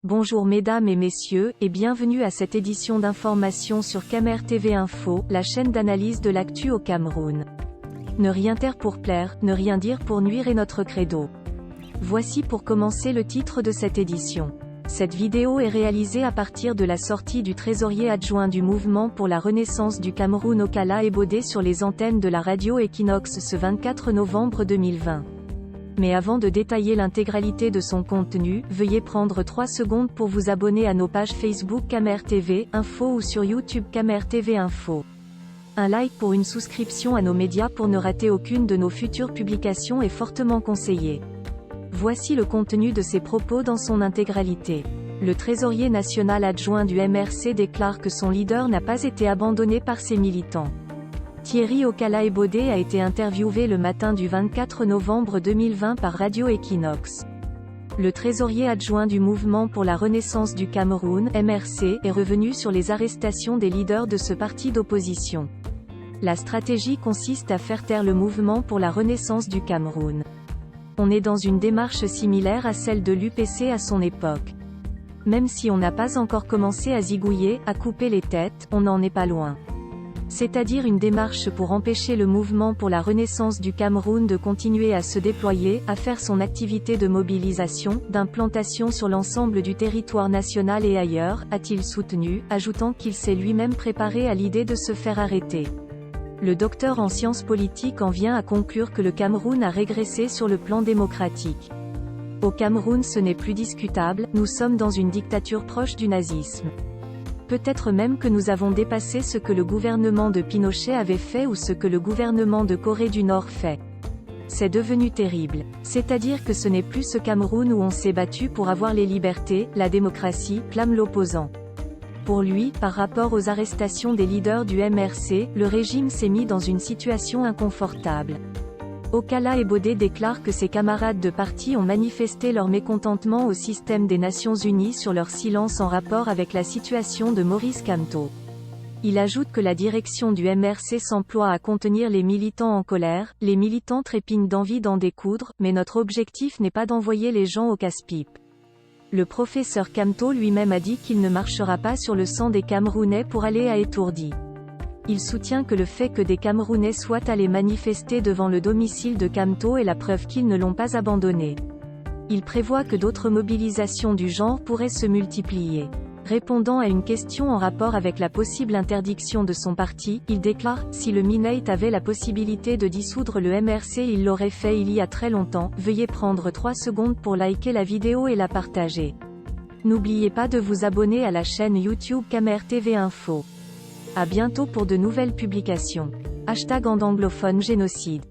Bonjour mesdames et messieurs, et bienvenue à cette édition d'information sur Camer TV Info, la chaîne d'analyse de l'actu au Cameroun. Ne rien taire pour plaire, ne rien dire pour nuire est notre credo. Voici pour commencer le titre de cette édition. Cette vidéo est réalisée à partir de la sortie du trésorier adjoint du Mouvement pour la Renaissance du Cameroun Okala Ebode sur les antennes de la radio Equinox ce 24 novembre 2020. Mais avant de détailler l'intégralité de son contenu, veuillez prendre 3 secondes pour vous abonner à nos pages Facebook Camer TV Info ou sur YouTube Camer TV Info. Un like pour une souscription à nos médias pour ne rater aucune de nos futures publications est fortement conseillé. Voici le contenu de ses propos dans son intégralité. Le trésorier national adjoint du MRC déclare que son leader n'a pas été abandonné par ses militants. Thierry Okala Ebode a été interviewé le matin du 24 novembre 2020 par Radio Equinox. Le trésorier adjoint du Mouvement pour la Renaissance du Cameroun, MRC, est revenu sur les arrestations des leaders de ce parti d'opposition. La stratégie consiste à faire taire le Mouvement pour la Renaissance du Cameroun. On est dans une démarche similaire à celle de l'UPC à son époque. Même si on n'a pas encore commencé à zigouiller, à couper les têtes, on n'en est pas loin. C'est-à-dire une démarche pour empêcher le Mouvement pour la Renaissance du Cameroun de continuer à se déployer, à faire son activité de mobilisation, d'implantation sur l'ensemble du territoire national et ailleurs, a-t-il soutenu, ajoutant qu'il s'est lui-même préparé à l'idée de se faire arrêter. Le docteur en sciences politiques en vient à conclure que le Cameroun a régressé sur le plan démocratique. Au Cameroun ce n'est plus discutable, nous sommes dans une dictature proche du nazisme. Peut-être même que nous avons dépassé ce que le gouvernement de Pinochet avait fait ou ce que le gouvernement de Corée du Nord fait. C'est devenu terrible. C'est-à-dire que ce n'est plus ce Cameroun où on s'est battu pour avoir les libertés, la démocratie, clame l'opposant. Pour lui, par rapport aux arrestations des leaders du MRC, le régime s'est mis dans une situation inconfortable. Okala Ebode déclare que ses camarades de parti ont manifesté leur mécontentement au système des Nations Unies sur leur silence en rapport avec la situation de Maurice Kamto. Il ajoute que la direction du MRC s'emploie à contenir les militants en colère, les militants trépignent d'envie d'en découdre, mais notre objectif n'est pas d'envoyer les gens au casse-pipe. Le professeur Kamto lui-même a dit qu'il ne marchera pas sur le sang des Camerounais pour aller à Étourdi. Il soutient que le fait que des Camerounais soient allés manifester devant le domicile de Kamto est la preuve qu'ils ne l'ont pas abandonné. Il prévoit que d'autres mobilisations du genre pourraient se multiplier. Répondant à une question en rapport avec la possible interdiction de son parti, il déclare « Si le MINEIT avait la possibilité de dissoudre le MRC il l'aurait fait il y a très longtemps ». Veuillez prendre 3 secondes pour liker la vidéo et la partager. N'oubliez pas de vous abonner à la chaîne YouTube Camer TV Info. À bientôt pour de nouvelles publications. #anglophone génocide.